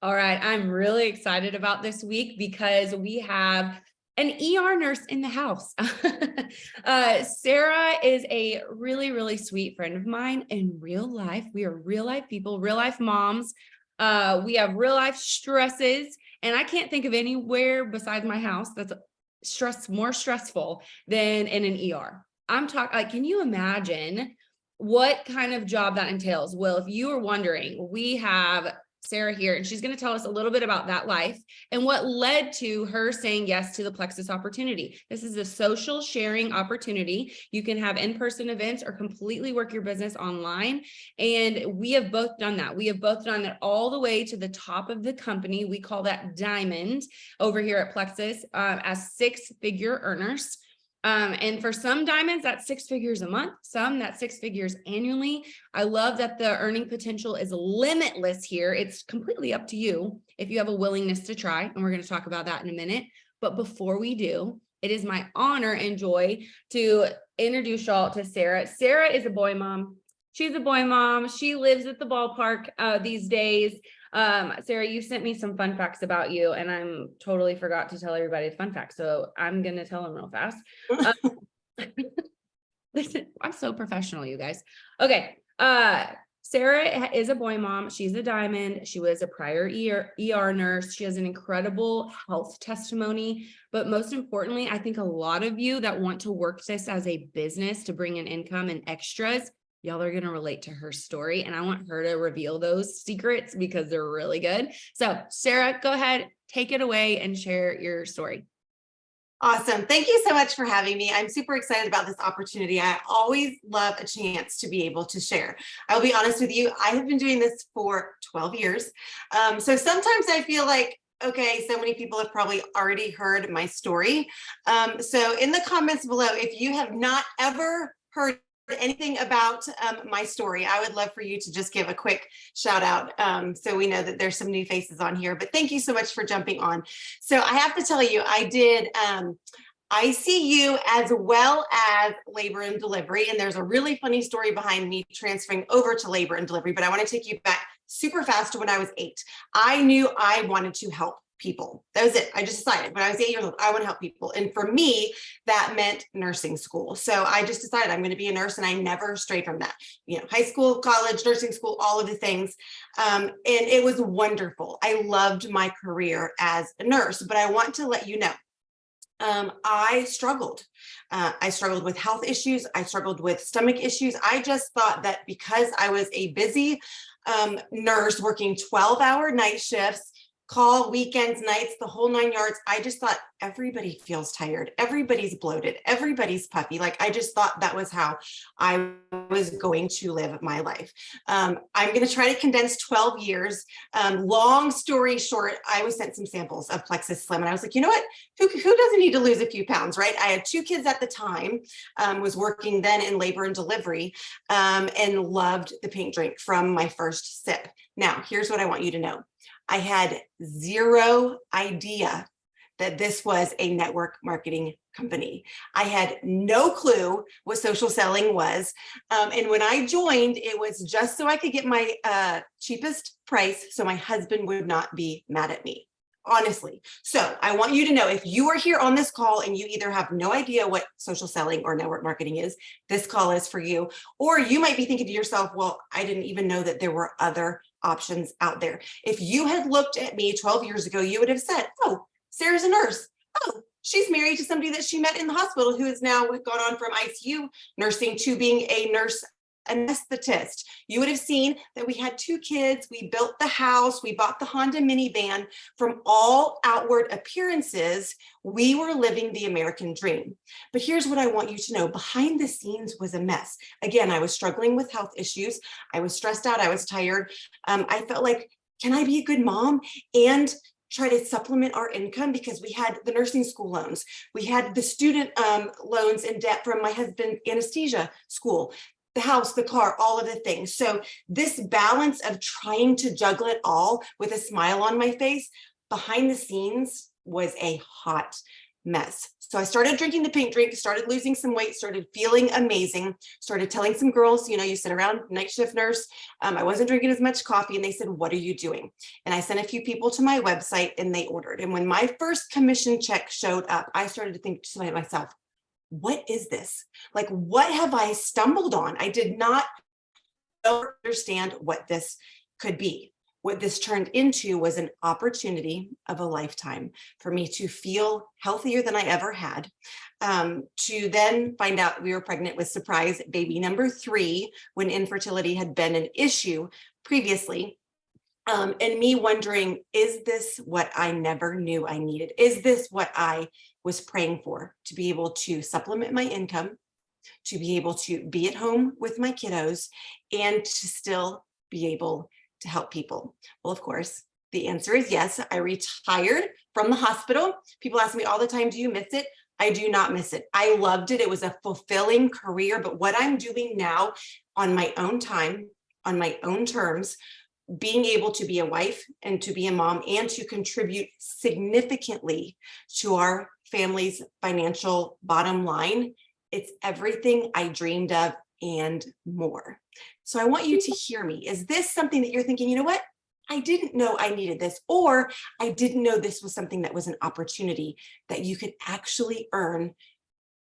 All right, I'm really excited about this week because we have an ER nurse in the house. Sara is a really, really sweet friend of mine in real life. We are real life people, real life moms. We have real life stresses, and I can't think of anywhere besides my house that's more stressful than in an ER. I'm talking like, can you imagine what kind of job that entails? Well, if you are wondering, we have Sara here, and she's going to tell us a little bit about that life and what led to her saying yes to the Plexus opportunity. This is a social sharing opportunity. You can have in-person events or completely work your business online. And we have both done that. We have both done that all the way to the top of the company. We call that diamond over here at Plexus as six-figure earners. And for some diamonds, that's 6 figures a month, some that's 6 figures annually. I love that the earning potential is limitless here. It's completely up to you if you have a willingness to try, and we're going to talk about that in a minute. But before we do, it is my honor and joy to introduce y'all to Sara. Sara is a boy mom. She's a boy mom. She lives at the ballpark these days. Sara, you sent me some fun facts about you, and I'm totally forgot to tell everybody the fun facts. So I'm going to tell them real fast. Listen, I'm so professional, you guys. Okay. Sara is a boy mom. She's a diamond. She was a prior ER nurse. She has an incredible health testimony. But most importantly, I think a lot of you that want to work this as a business to bring in income and extras, y'all are going to relate to her story, and I want her to reveal those secrets because they're really good. So Sara, go ahead, take it away and share your story. Awesome. Thank you so much for having me. I'm super excited about this opportunity. I always love a chance to be able to share. I'll be honest with you, I have been doing this for 12 years. So sometimes I feel like, okay, so many people have probably already heard my story. So in the comments below, if you have not ever heard anything about my story, I would love for you to just give a quick shout out so we know that there's some new faces on here. But thank you so much for jumping on. So I have to tell you, I did ICU as well as labor and delivery. And there's a really funny story behind me transferring over to labor and delivery, but I want to take you back super fast to when I was 8. I knew I wanted to help people. That was it. I just decided when I was 8 years old, I want to help people. And for me, that meant nursing school. So I just decided I'm going to be a nurse, and I never strayed from that. You know, high school, college, nursing school, all of the things. And it was wonderful. I loved my career as a nurse, but I want to let you know, I struggled. I struggled with health issues. I struggled with stomach issues. I just thought that because I was a busy nurse working 12-hour night shifts, call, weekends, nights, the whole 9 yards, I just thought everybody feels tired. Everybody's bloated. Everybody's puffy. Like, I just thought that was how I was going to live my life. I'm going to try to condense 12 years. Long story short, I was sent some samples of Plexus Slim, and I was like, you know what? Who doesn't need to lose a few pounds, right? I had 2 kids at the time, was working then in labor and delivery, and loved the pink drink from my first sip. Now, here's what I want you to know. I had zero idea that this was a network marketing company. I had no clue what social selling was. And when I joined, it was just so I could get my cheapest price so my husband would not be mad at me. Honestly. So I want you to know, if you are here on this call and you either have no idea what social selling or network marketing is, this call is for you. Or you might be thinking to yourself, well, I didn't even know that there were other options out there. If you had looked at me 12 years ago, you would have said, oh, Sara's a nurse. Oh, she's married to somebody that she met in the hospital who has now gone on from ICU nursing to being a nurse anesthetist. You would have seen that we had 2 kids, we built the house, we bought the Honda minivan. From all outward appearances, we were living the American dream. But here's what I want you to know. Behind the scenes was a mess. Again, I was struggling with health issues. I was stressed out. I was tired. I felt like, can I be a good mom and try to supplement our income? Because we had the nursing school loans. We had the student loans in debt from my husband's anesthesia school, the house, the car, all of the things. So this balance of trying to juggle it all with a smile on my face, behind the scenes was a hot mess. So I started drinking the pink drink, started losing some weight, started feeling amazing, started telling some girls, you sit around, night shift nurse. I wasn't drinking as much coffee, and they said, what are you doing? And I sent a few people to my website, and they ordered. And when my first commission check showed up, I started to think to myself, what is this? Like, what have I stumbled on? I did not understand what this could be. What this turned into was an opportunity of a lifetime for me to feel healthier than I ever had, to then find out we were pregnant with surprise baby number 3 when infertility had been an issue previously. And me wondering, is this what I never knew I needed? Is this what I was praying for? To be able to supplement my income, to be able to be at home with my kiddos, and to still be able to help people? Well, of course, the answer is yes. I retired from the hospital. People ask me all the time, do you miss it? I do not miss it. I loved it. It was a fulfilling career, but what I'm doing now on my own time, on my own terms, being able to be a wife and to be a mom and to contribute significantly to our family's financial bottom line, it's everything I dreamed of and more. So I want you to hear me. Is this something that you're thinking, you know what? I didn't know I needed this, or I didn't know this was something that was an opportunity that you could actually earn,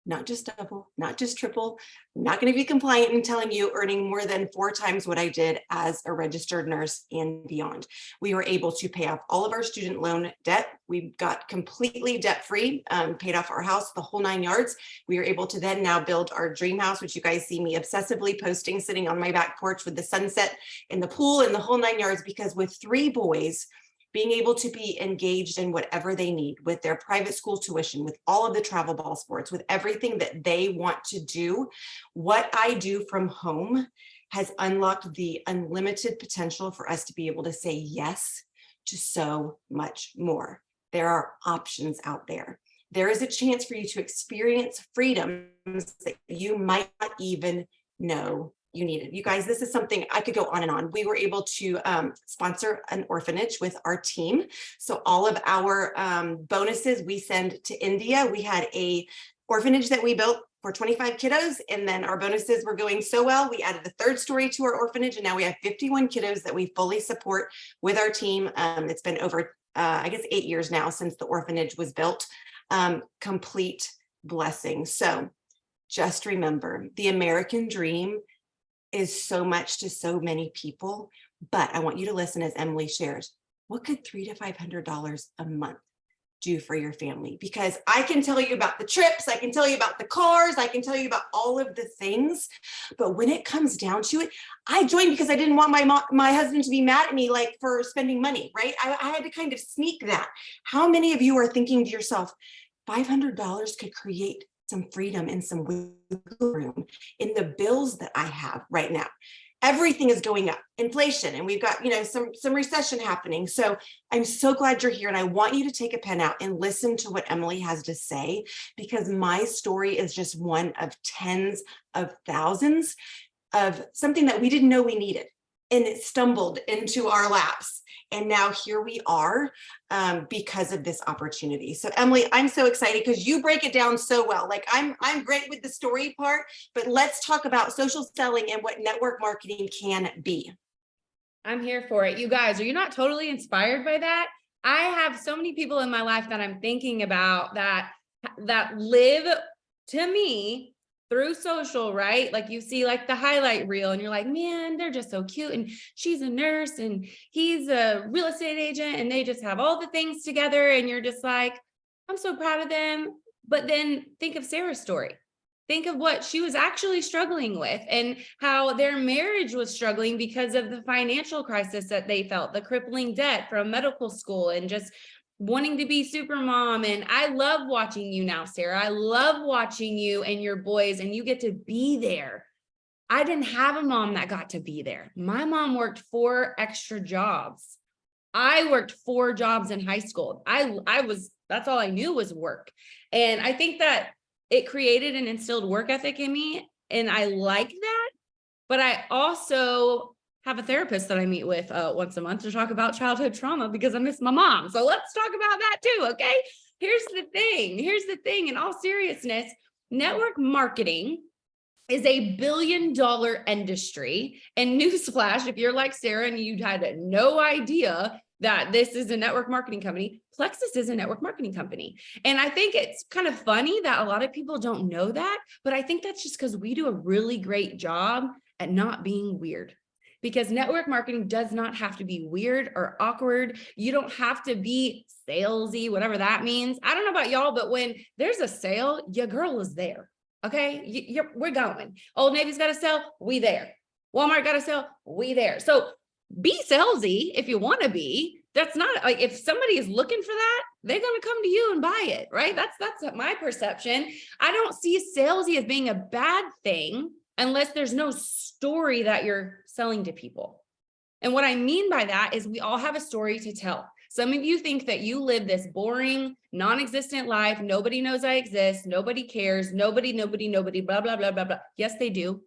not just double, not just triple. I'm not going to be compliant in telling you earning more than 4 times what I did as a registered nurse and beyond. We were able to pay off all of our student loan debt. We got completely debt free, paid off our house, the whole 9 yards. We were able to then now build our dream house, which you guys see me obsessively posting, sitting on my back porch with the sunset and the pool and the whole 9 yards, because with 3 boys, being able to be engaged in whatever they need with their private school tuition, with all of the travel ball sports, with everything that they want to do, what I do from home has unlocked the unlimited potential for us to be able to say yes to so much more. There are options out there. There is a chance for you to experience freedoms that you might not even know you needed. You guys, this is something I could go on and on. We were able to sponsor an orphanage with our team. So all of our bonuses we send to India. We had a orphanage that we built for 25 kiddos, and then our bonuses were going so well, we added the 3rd story to our orphanage, and now we have 51 kiddos that we fully support with our team. It's been over, I guess, 8 years now since the orphanage was built. Complete blessing. So just remember, the American dream is so much to so many people, but I want you to listen as Emily shares. What could $300 to $500 a month do for your family? Because I can tell you about the trips, I can tell you about the cars, I can tell you about all of the things, but when it comes down to it, I joined because I didn't want my husband to be mad at me, like, for spending money, right? I had to kind of sneak that. How many of you are thinking to yourself, $500 could create some freedom and some wiggle room in the bills that I have right now? Everything is going up, inflation, and we've got, some recession happening. So I'm so glad you're here, and I want you to take a pen out and listen to what Emily has to say, because my story is just one of tens of thousands of something that we didn't know we needed, and it stumbled into our laps. And now here we are because of this opportunity. So Emily, I'm so excited because you break it down so well. Like, I'm great with the story part, but let's talk about social selling and what network marketing can be. I'm here for it. You guys, are you not totally inspired by that? I have so many people in my life that I'm thinking about that live, to me, through social, right? Like, you see like the highlight reel and you're like, man, they're just so cute. And she's a nurse and he's a real estate agent, and they just have all the things together. And you're just like, I'm so proud of them. But then think of Sarah's story. Think of what she was actually struggling with, and how their marriage was struggling because of the financial crisis that they felt, the crippling debt from medical school, and just wanting to be super mom. And I love watching you now, Sarah. I love watching you and your boys, and you get to be there. I didn't have a mom that got to be there. My mom worked 4 extra jobs. I worked 4 jobs in high school. That's all I knew was work. And I think that it created and instilled work ethic in me, and I like that. But I also have a therapist that I meet with once a month to talk about childhood trauma, because I miss my mom. So let's talk about that too, okay? Here's the thing. Here's the thing. In all seriousness, network marketing is a billion-dollar industry. And newsflash, if you're like Sarah and you had no idea that this is a network marketing company, Plexus is a network marketing company. And I think it's kind of funny that a lot of people don't know that, but I think that's just because we do a really great job at not being weird. Because network marketing does not have to be weird or awkward. You don't have to be salesy, whatever that means. I don't know about y'all, but when there's a sale, your girl is there. Okay, we're going. Old Navy's got a sale, we there. Walmart got a sale, we there. So be salesy if you want to be. That's not like, if somebody is looking for that, they're going to come to you and buy it, right? That's my perception. I don't see salesy as being a bad thing unless there's no story that you're selling to people. And what I mean by that is we all have a story to tell. Some of you think that you live this boring, non-existent life. Nobody knows I exist. Nobody cares. Nobody, blah, blah, blah, blah, blah. Yes, they do.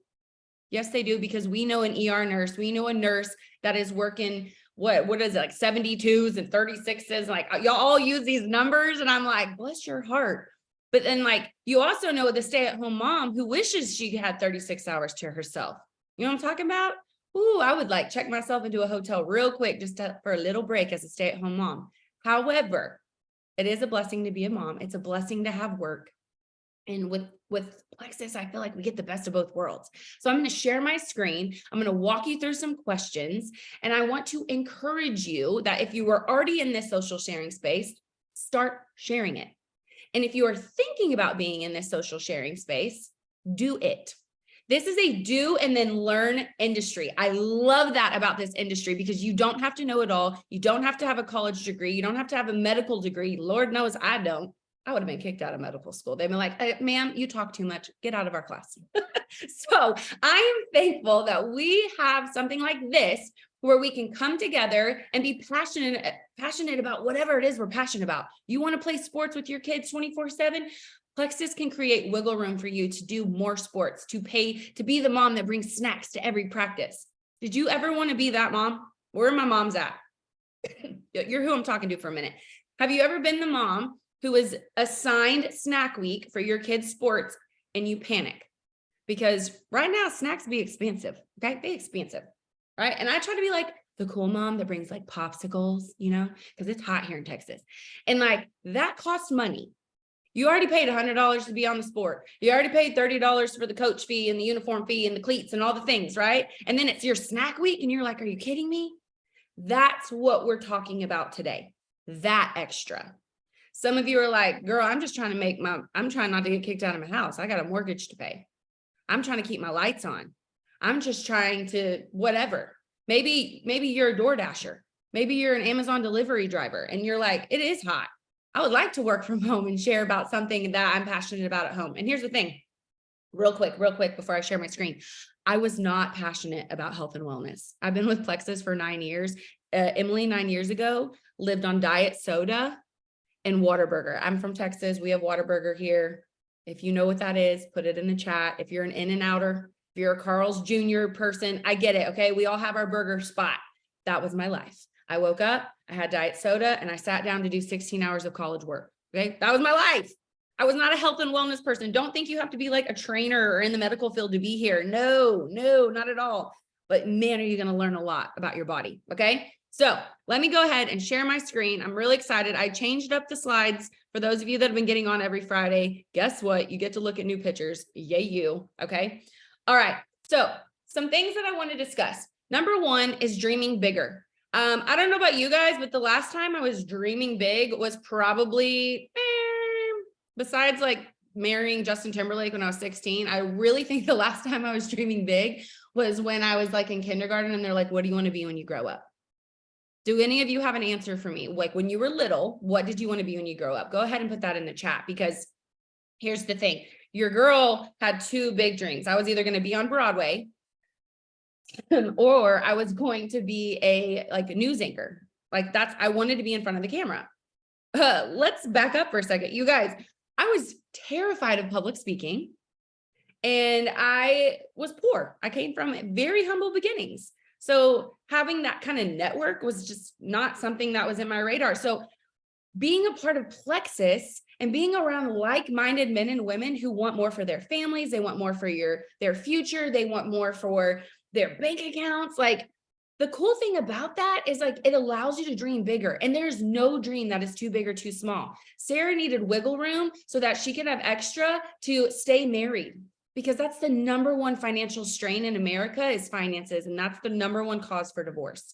Yes, they do, because we know an ER nurse. We know a nurse that is working, what is it, like 72s and 36s. Like, y'all all use these numbers. And I'm like, bless your heart. But then, like, you also know the stay-at-home mom who wishes she had 36 hours to herself. You know what I'm talking about? Ooh, I would like check myself into a hotel real quick just for a little break as a stay-at-home mom. However, it is a blessing to be a mom. It's a blessing to have work. And with Plexus, I feel like we get the best of both worlds. So I'm going to share my screen. I'm going to walk you through some questions. And I want to encourage you that if you are already in this social sharing space, start sharing it. And if you are thinking about being in this social sharing space, do it. This is a do and then learn industry. I love that about this industry because you don't have to know it all. You don't have to have a college degree. You don't have to have a medical degree. Lord knows I don't. I would have been kicked out of medical school. They'd been like, ma'am, you talk too much. Get out of our class. So I am thankful that we have something like this where we can come together and be passionate about whatever it is we're passionate about. You want to play sports with your kids 24/7? Plexus can create wiggle room for you to do more sports, to be the mom that brings snacks to every practice. Did you ever want to be that mom? Where are my moms at? You're who I'm talking to for a minute. Have you ever been the mom who was assigned snack week for your kids' sports and you panic? Because right now snacks be expensive, okay? Be expensive, right? And I try to be like the cool mom that brings like popsicles, you know, because it's hot here in Texas. And like that costs money. You already paid $100 to be on the sport. You already paid $30 for the coach fee and the uniform fee and the cleats and all the things, right? And then it's your snack week and you're like, are you kidding me? That's what we're talking about today. That extra. Some of you are like, girl, I'm just trying to I'm trying not to get kicked out of my house. I got a mortgage to pay. I'm trying to keep my lights on. I'm just trying to whatever. Maybe you're a DoorDasher. Maybe you're an Amazon delivery driver and you're like, it is hot. I would like to work from home and share about something that I'm passionate about at home. And here's the thing, real quick, before I share my screen. I was not passionate about health and wellness. I've been with Plexus for 9 years. Emily, 9 years ago, lived on diet soda and Whataburger. I'm from Texas. We have Whataburger here. If you know what that is, put it in the chat. If you're an In-N-Outer, if you're a Carl's Jr. person, I get it. Okay. We all have our burger spot. That was my life. I woke up, I had diet soda, and I sat down to do 16 hours of college work. Okay. That was my life. I was not a health and wellness person. Don't think you have to be like a trainer or in the medical field to be here. No, not at all. But man, are you going to learn a lot about your body. Okay. So let me go ahead and share my screen. I'm really excited. I changed up the slides for those of you that have been getting on every Friday. Guess what? You get to look at new pictures. Yay, you. Okay. All right. So some things that I want to discuss. Number one is dreaming bigger. I don't know about you guys, but the last time I was dreaming big was probably, besides like marrying Justin Timberlake when I was 16, I really think the last time I was dreaming big was when I was like in kindergarten and they're like, what do you want to be when you grow up? Do any of you have an answer for me? Like when you were little, what did you want to be when you grow up? Go ahead and put that in the chat, because here's the thing. Your girl had two big dreams. I was either going to be on Broadway or I was going to be a news anchor. Like I wanted to be in front of the camera. Let's back up for a second. You guys, I was terrified of public speaking and I was poor. I came from very humble beginnings. So having that kind of network was just not something that was in my radar. So being a part of Plexus and being around like-minded men and women who want more for their families, they want more for their future, they want more for their bank accounts. Like, the cool thing about that is, like, it allows you to dream bigger, and there's no dream that is too big or too small. Sara needed wiggle room so that she could have extra to stay married, because that's the number one financial strain in America is finances, and that's the number one cause for divorce.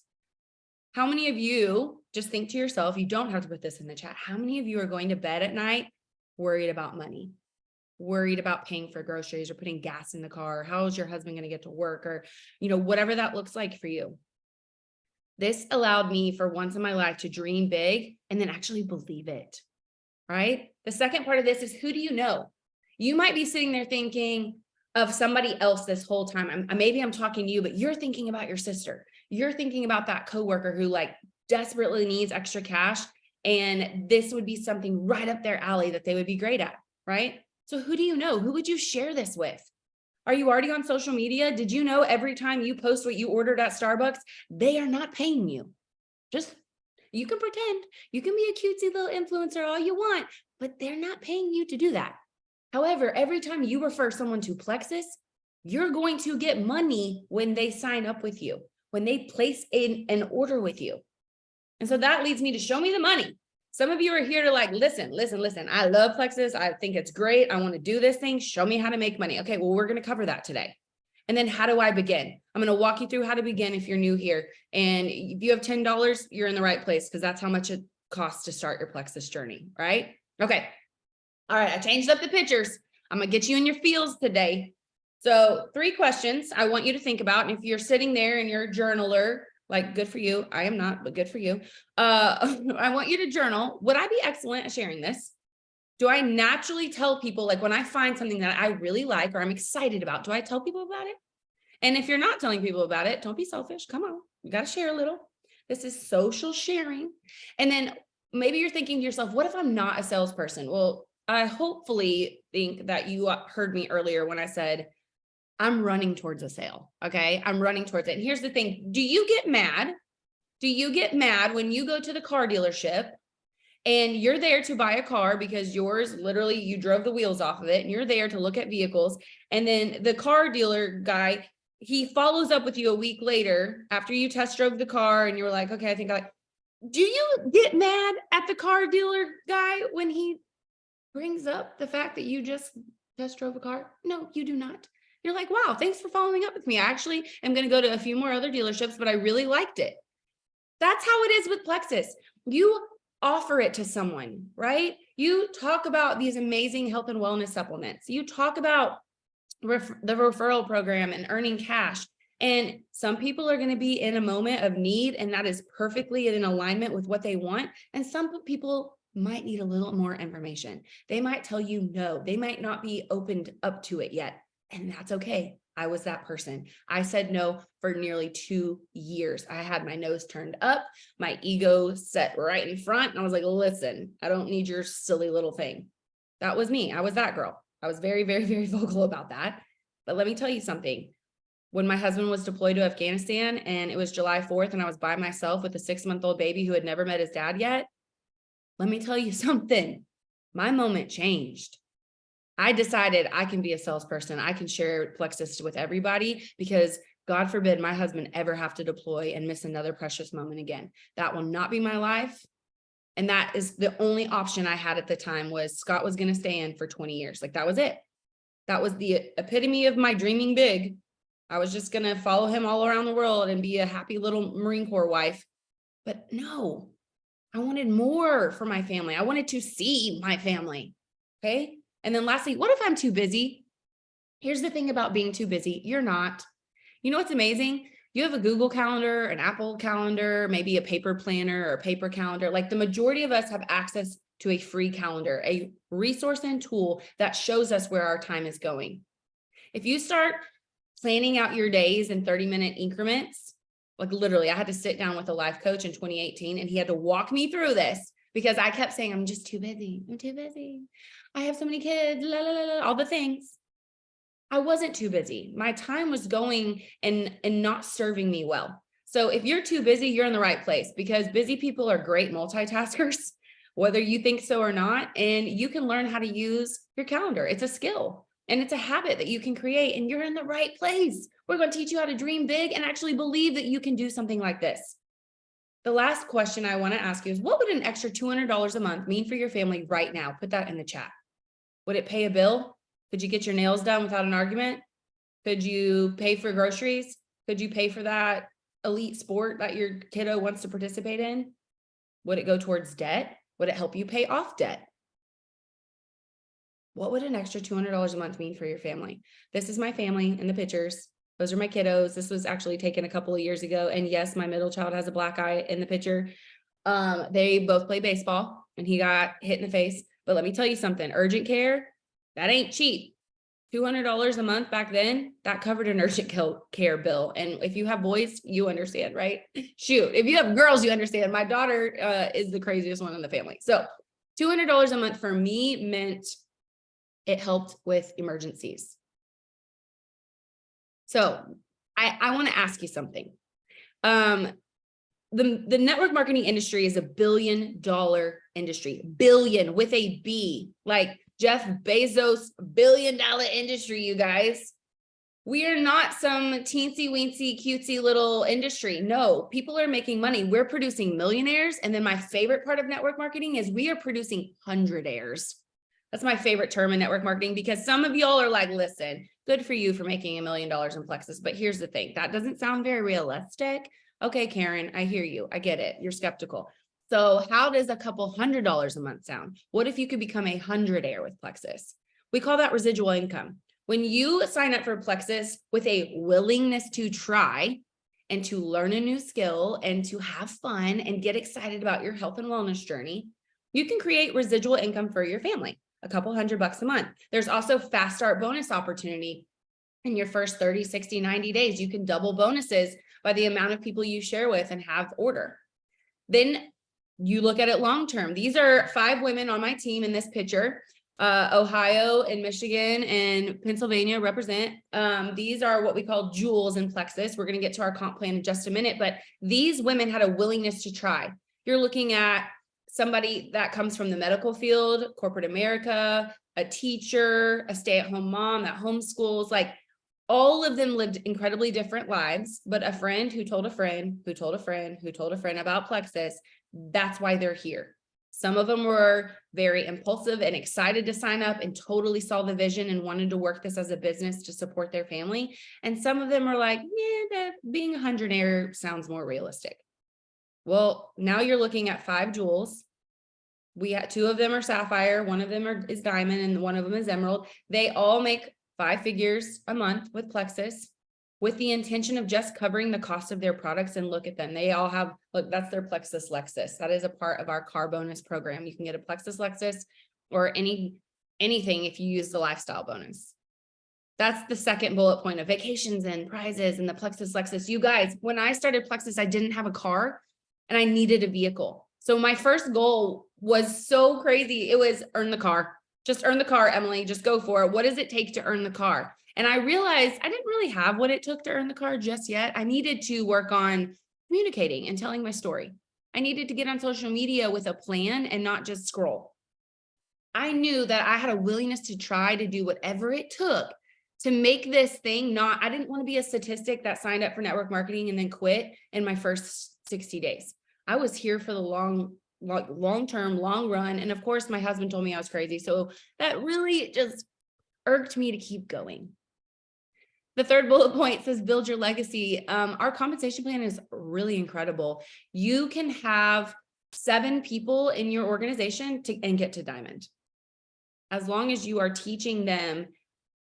How many of you, just think to yourself, you don't have to put this in the chat, how many of you are going to bed at night worried about money, worried about paying for groceries or putting gas in the car? How is your husband going to get to work? Or, whatever that looks like for you. This allowed me for once in my life to dream big and then actually believe it, right? The second part of this is, who do you know? You might be sitting there thinking of somebody else this whole time. Maybe I'm talking to you, but you're thinking about your sister. You're thinking about that coworker who, like, desperately needs extra cash. And this would be something right up their alley that they would be great at, right? So who do you know? Who would you share this with? Are you already on social media? Did you know every time you post what you ordered at Starbucks, they are not paying you? You can pretend, you can be a cutesy little influencer all you want, but they're not paying you to do that. However, every time you refer someone to Plexus, you're going to get money when they sign up with you, when they place an order with you. And so that leads me to show me the money. Some of you are here to, like, listen. I love Plexus. I think it's great. I want to do this thing. Show me how to make money. Okay, well, we're going to cover that today. And then how do I begin? I'm going to walk you through how to begin if you're new here. And if you have $10, you're in the right place, because that's how much it costs to start your Plexus journey, right? Okay. All right, I changed up the pictures. I'm going to get you in your feels today. So 3 questions I want you to think about. And if you're sitting there and you're a journaler, like, good for you. I am not, but good for you. I want you to journal. Would I be excellent at sharing this? Do I naturally tell people, like, when I find something that I really like or I'm excited about, do I tell people about it? And if you're not telling people about it, don't be selfish. Come on, you got to share a little. This is social sharing. And then maybe you're thinking to yourself, what if I'm not a salesperson? Well, I hopefully think that you heard me earlier when I said, I'm running towards a sale. Okay. I'm running towards it. And here's the thing. Do you get mad? Do you get mad when you go to the car dealership and you're there to buy a car because yours, literally, you drove the wheels off of it and you're there to look at vehicles. And then the car dealer guy, he follows up with you a week later after you test drove the car and you were like, okay, I think do you get mad at the car dealer guy when he brings up the fact that you just test drove a car? No, you do not. You're like, wow, thanks for following up with me. I actually am going to go to a few more other dealerships, but I really liked it. That's how it is with Plexus. You offer it to someone, right? You talk about these amazing health and wellness supplements. You talk about the referral program and earning cash. And some people are going to be in a moment of need, and that is perfectly in alignment with what they want. And some people might need a little more information. They might tell you no. They might not be opened up to it yet. And that's okay. I was that person. I said no for nearly 2 years. I had my nose turned up, my ego set right in front. And I was like, listen, I don't need your silly little thing. That was me. I was that girl. I was very, very, very vocal about that. But let me tell you something. When my husband was deployed to Afghanistan and it was July 4th and I was by myself with a 6-month-old baby who had never met his dad yet, let me tell you something. My moment changed. I decided I can be a salesperson. I can share Plexus with everybody, because God forbid my husband ever have to deploy and miss another precious moment again. That will not be my life. And that is the only option I had at the time, was Scott was going to stay in for 20 years. Like, that was it. That was the epitome of my dreaming big. I was just going to follow him all around the world and be a happy little Marine Corps wife. But no, I wanted more for my family. I wanted to see my family. Okay. And then lastly, what if I'm too busy? Here's the thing about being too busy. You're not. You know what's amazing? You have a Google Calendar, an Apple Calendar, maybe a paper planner or a paper calendar. Like, the majority of us have access to a free calendar, a resource and tool that shows us where our time is going. If you start planning out your days in 30-minute increments, like, literally, I had to sit down with a life coach in 2018 and he had to walk me through this, because I kept saying, I'm just too busy. I'm too busy. I have so many kids, la, la, la, la, all the things. I wasn't too busy. My time was going and not serving me well. So if you're too busy, you're in the right place, because busy people are great multitaskers, whether you think so or not. And you can learn how to use your calendar. It's a skill and it's a habit that you can create, and you're in the right place. We're going to teach you how to dream big and actually believe that you can do something like this. The last question I want to ask you is, what would an extra $200 a month mean for your family right now? Put that in the chat. Would it pay a bill? Could you get your nails done without an argument? Could you pay for groceries? Could you pay for that elite sport that your kiddo wants to participate in? Would it go towards debt? Would it help you pay off debt? What would an extra $200 a month mean for your family? This is my family in the pictures. Those are my kiddos. This was actually taken a couple of years ago. And yes, my middle child has a black eye in the picture. They both play baseball and he got hit in the face. But let me tell you something, urgent care, that ain't cheap. $200 a month back then, that covered an urgent care bill. And if you have boys, you understand, right? Shoot, if you have girls, you understand. My daughter is the craziest one in the family. So $200 a month for me meant it helped with emergencies. So I want to ask you something. The network marketing industry is $1 billion industry, billion with a B, like Jeff Bezos, $1 billion industry, you guys. We are not some teensy weensy cutesy little industry. No, people are making money. We're producing millionaires. And then my favorite part of network marketing is we are producing hundredaires. That's my favorite term in network marketing, because some of y'all are like, listen, good for you for making $1 million in Plexus. But here's the thing, that doesn't sound very realistic. Okay, Karen, I hear you. I get it. You're skeptical. So how does a couple $100 a month sound? What if you could become a hundredaire with Plexus? We call that residual income. When you sign up for Plexus with a willingness to try and to learn a new skill and to have fun and get excited about your health and wellness journey, you can create residual income for your family, a couple $100 a month. There's also fast start bonus opportunity. In your first 30, 60, 90 days, you can double bonuses by the amount of people you share with and have order. Then you look at it long-term. These are 5 women on my team in this picture. Ohio and Michigan and Pennsylvania represent. These are what we call jewels in Plexus. We're going to get to our comp plan in just a minute, but these women had a willingness to try. You're looking at somebody that comes from the medical field, corporate America, a teacher, a stay-at-home mom that homeschools, like all of them lived incredibly different lives, but a friend who told a friend, who told a friend, who told a friend about Plexus, that's why they're here. Some of them were very impulsive and excited to sign up and totally saw the vision and wanted to work this as a business to support their family. And some of them are like, yeah, being a hundredaire sounds more realistic. Well, now you're looking at 5 jewels. We had 2 of them are sapphire, one of them is diamond, and one of them is emerald. They all make 5 figures a month with Plexus, with the intention of just covering the cost of their products. And look at them. They all have, look, that's their Plexus Lexus. That is a part of our car bonus program. You can get a Plexus Lexus or anything if you use the lifestyle bonus. That's the second bullet point of vacations and prizes and the Plexus Lexus. You guys, when I started Plexus, I didn't have a car and I needed a vehicle. So my first goal was so crazy. It was earn the car. Just earn the car, Emily. Just go for it. What does it take to earn the car? And I realized I didn't really have what it took to earn the car just yet. I needed to work on communicating and telling my story. I needed to get on social media with a plan and not just scroll. I knew that I had a willingness to try to do whatever it took to make this thing I didn't want to be a statistic that signed up for network marketing and then quit in my first 60 days. I was here for the long-term, long run. And of course, my husband told me I was crazy. So that really just irked me to keep going. The third bullet point says, build your legacy. Our compensation plan is really incredible. You can have 7 people in your organization and get to diamond. As long as you are teaching them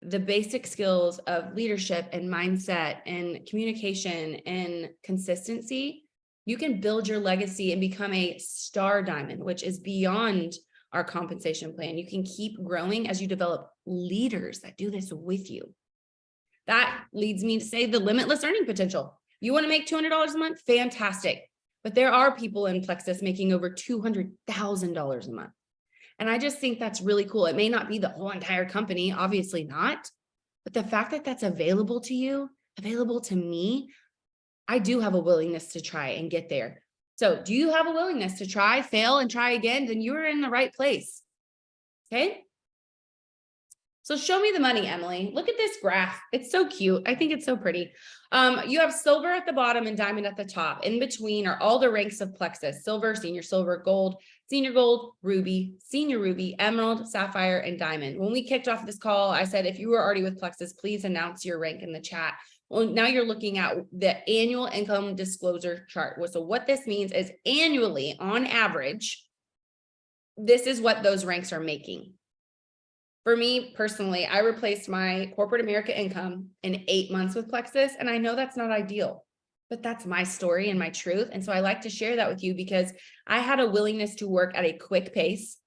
the basic skills of leadership and mindset and communication and consistency, you can build your legacy and become a star diamond, which is beyond our compensation plan. You can keep growing as you develop leaders that do this with you. That leads me to say the limitless earning potential. You want to make $200 a month? Fantastic. But there are people in Plexus making over $200,000 a month. And I just think that's really cool. It may not be the whole entire company, obviously not, but the fact that that's available to you, available to me, I do have a willingness to try and get there. So do you have a willingness to try, fail, and try again? Then you're in the right place. Okay. So show me the money, Emily. Look at this graph. It's so cute. I think it's so pretty. You have silver at the bottom and diamond at the top. In between are all the ranks of Plexus: silver, senior gold, ruby, senior ruby, emerald, sapphire, and diamond. When we kicked off this call, I said, if you were already with Plexus, please announce your rank in the chat. Well, now you're looking at the annual income disclosure chart. So what this means is annually, on average, this is what those ranks are making. For me personally, I replaced my corporate America income in 8 months with Plexus, and I know that's not ideal, but that's my story and my truth. And so I like to share that with you because I had a willingness to work at a quick pace,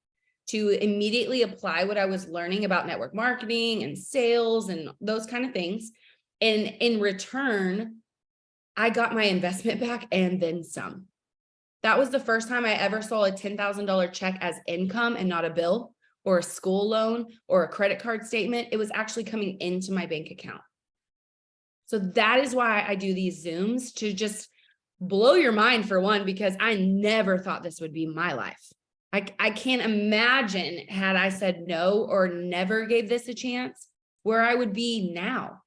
to immediately apply what I was learning about network marketing and sales and those kind of things. And in return, I got my investment back and then some. That was the first time I ever saw a $10,000 check as income and not a bill, or a school loan, or a credit card statement. It was actually coming into my bank account. So that is why I do these Zooms, to just blow your mind, for one, because I never thought this would be my life. I can't imagine, had I said no or never gave this a chance, where I would be now.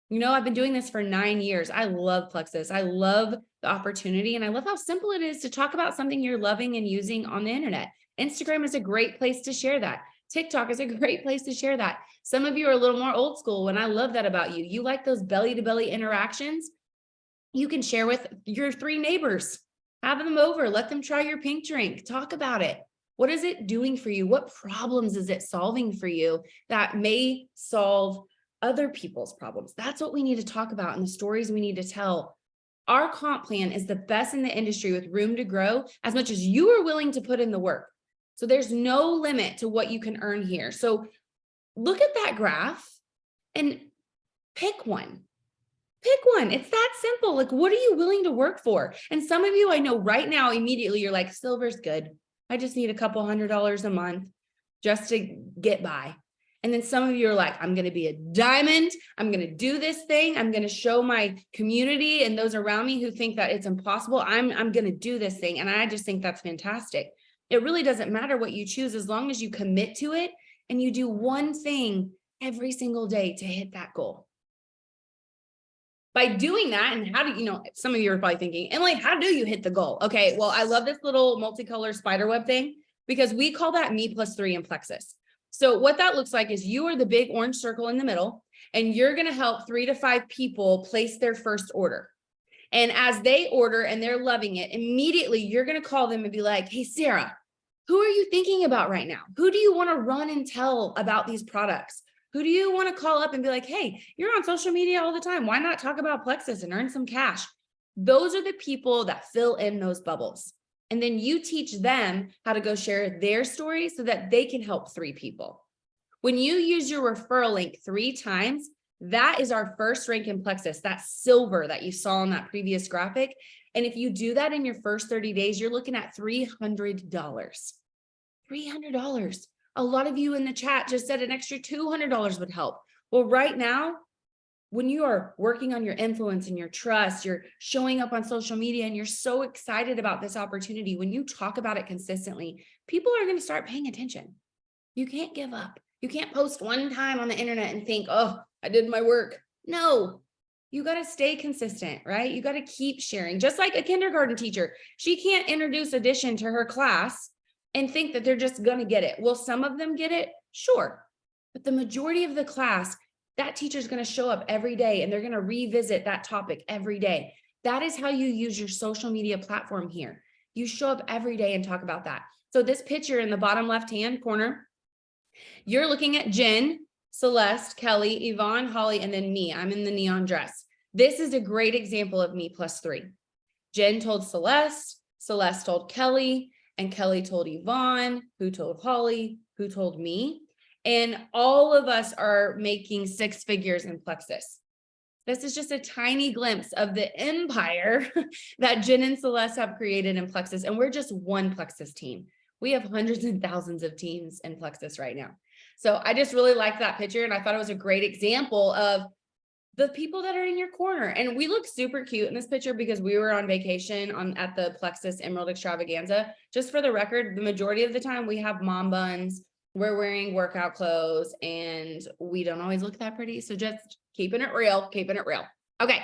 You know, I've been doing this for 9 years. I love Plexus. I love the opportunity, and I love how simple it is to talk about something you're loving and using on the internet. Instagram is a great place to share that. TikTok is a great place to share that. Some of you are a little more old school, and I love that about you. You like those belly-to-belly interactions. You can share with your 3 neighbors. Have them over. Let them try your pink drink. Talk about it. What is it doing for you? What problems is it solving for you that may solve other people's problems? That's what we need to talk about, and the stories we need to tell. Our comp plan is the best in the industry, with room to grow as much as you are willing to put in the work. So there's no limit to what you can earn here. So look at that graph and pick one. Pick one. It's that simple. Like, what are you willing to work for? And some of you, I know right now, immediately you're like, silver's good. I just need a couple $100s a month just to get by. And then some of you are like, I'm going to be a diamond. I'm going to do this thing. I'm going to show my community and those around me who think that it's impossible. I'm going to do this thing. And I just think that's fantastic. It really doesn't matter what you choose, as long as you commit to it and you do one thing every single day to hit that goal. By doing that, and how do you know, some of you are probably thinking, Emily, how do you hit the goal? Okay, well, I love this little multicolor spider web thing, because we call that me plus 3 in Plexus. So what that looks like is you are the big orange circle in the middle, and you're going to help 3 to 5 people place their first order. And as they order and they're loving it, immediately you're going to call them and be like, hey, Sara, who are you thinking about right now? Who do you want to run and tell about these products? Who do you want to call up and be like, hey, you're on social media all the time. Why not talk about Plexus and earn some cash? Those are the people that fill in those bubbles. And then you teach them how to go share their story so that they can help 3 people. When you use your referral link 3 times, that is our first rank in Plexus, that silver that you saw on that previous graphic. And if you do that in your first 30 days, you're looking at $300. $300. A lot of you in the chat just said an extra $200 would help. Well, right now, when you are working on your influence and your trust, you're showing up on social media and you're so excited about this opportunity, when you talk about it consistently, people are going to start paying attention. You can't give up. You can't post one time on the internet and think, oh, I did my work. No, you got to stay consistent, right? You got to keep sharing. Just like a kindergarten teacher, she can't introduce addition to her class and think that they're just going to get it. Will some of them get it? Sure. But the majority of the class, that teacher is going to show up every day and they're going to revisit that topic every day. That is how you use your social media platform here. You show up every day and talk about that. So this picture in the bottom left-hand corner, you're looking at Jen, Celeste, Kelly, Yvonne, Holly, and then me. I'm in the neon dress. This is a great example of me plus 3. Jen told Celeste, Celeste told Kelly, and Kelly told Yvonne, who told Holly, who told me. And all of us are making 6 figures in Plexus. This is just a tiny glimpse of the empire that Jen and Celeste have created in Plexus. And we're just one Plexus team. We have hundreds and thousands of teams in Plexus right now. So I just really liked that picture. And I thought it was a great example of the people that are in your corner. And we look super cute in this picture because we were on vacation at the Plexus Emerald Extravaganza. Just for the record, the majority of the time we have mom buns, we're wearing workout clothes, and we don't always look that pretty. So just keeping it real, keeping it real. Okay.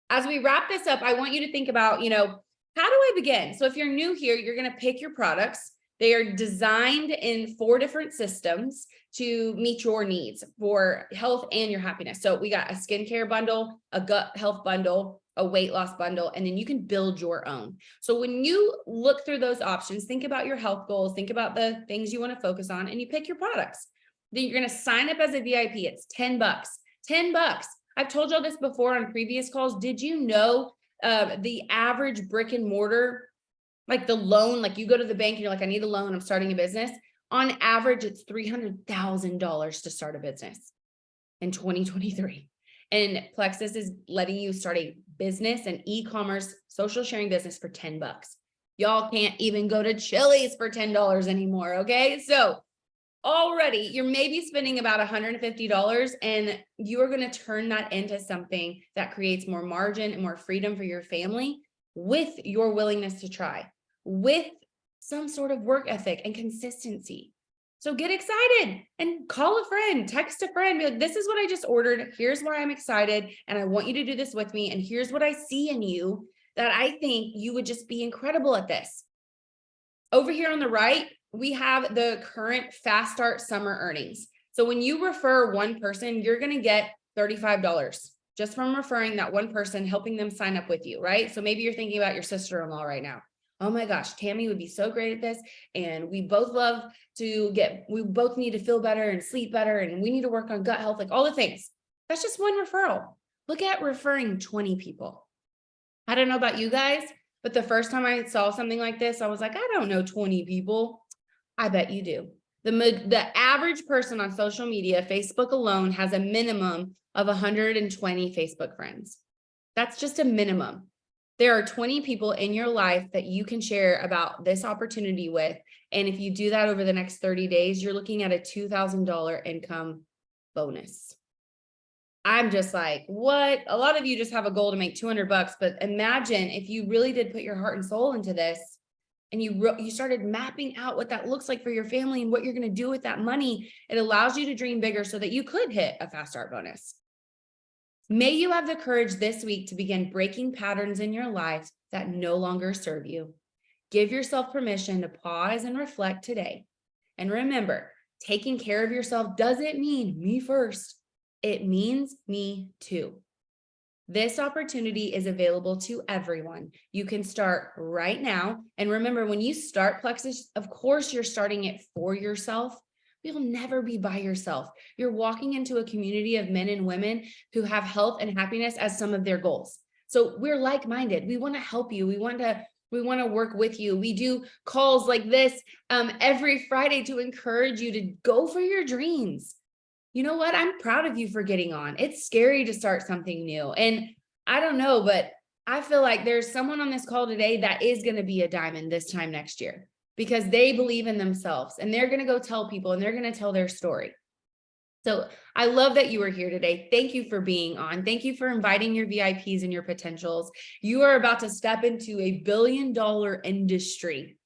As we wrap this up, I want you to think about, how do I begin? So if you're new here, you're going to pick your products. They are designed in 4 different systems to meet your needs for health and your happiness. So we got a skincare bundle, a gut health bundle, a weight loss bundle, and then you can build your own. So when you look through those options, think about your health goals, think about the things you want to focus on, and you pick your products. Then you're going to sign up as a VIP. It's $10. $10. I've told y'all this before on previous calls. Did you know the average brick and mortar, like the loan, like you go to the bank and you're like, I need a loan, I'm starting a business. On average, it's $300,000 to start a business in 2023. And Plexus is letting you start a business, an e-commerce social sharing business for $10. Y'all can't even go to Chili's for $10 anymore. Okay. So already you're maybe spending about $150, and you are going to turn that into something that creates more margin and more freedom for your family with your willingness to try, with some sort of work ethic and consistency. So get excited and call a friend, text a friend, be like, this is what I just ordered. Here's why I'm excited. And I want you to do this with me. And here's what I see in you that I think you would just be incredible at this. Over here on the right, we have the current Fast Start summer earnings. So when you refer one person, you're going to get $35 just from referring that one person, helping them sign up with you, right? So maybe you're thinking about your sister-in-law right now. Oh my gosh, Tammy would be so great at this. And we both we both need to feel better and sleep better. And we need to work on gut health, like all the things. That's just one referral. Look at referring 20 people. I don't know about you guys, but the first time I saw something like this, I was like, I don't know 20 people. I bet you do. The average person on social media, Facebook alone, has a minimum of 120 Facebook friends. That's just a minimum. There are 20 people in your life that you can share about this opportunity with. And if you do that over the next 30 days, you're looking at a $2,000 income bonus. I'm just like, what? A lot of you just have a goal to make $200, but imagine if you really did put your heart and soul into this, and you started mapping out what that looks like for your family and what you're going to do with that money. It allows you to dream bigger so that you could hit a Fast Start bonus. May you have the courage this week to begin breaking patterns in your life that no longer serve you. Give yourself permission to pause and reflect today. And remember, taking care of yourself doesn't mean me first. It means me too. This opportunity is available to everyone. You can start right now. And remember, when you start Plexus, of course, you're starting it for yourself. You'll never be by yourself. You're walking into a community of men and women who have health and happiness as some of their goals. So we're like-minded. We want to help you. We want to work with you. We do calls like this every Friday to encourage you to go for your dreams. You know what? I'm proud of you for getting on. It's scary to start something new. And I don't know, but I feel like there's someone on this call today that is going to be a diamond this time next year because they believe in themselves and they're going to go tell people and they're going to tell their story. So I love that you were here today. Thank you for being on. Thank you for inviting your VIPs and your potentials. You are about to step into a $1 billion industry.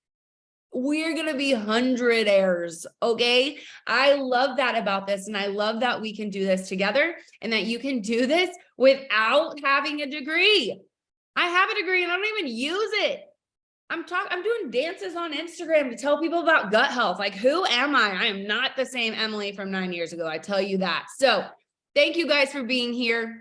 We're going to be hundredaires. Okay. I love that about this. And I love that we can do this together and that you can do this without having a degree. I have a degree and I don't even use it. I'm doing dances on Instagram to tell people about gut health. Like, who am I? I am not the same Emily from 9 years ago. I tell you that. So thank you guys for being here.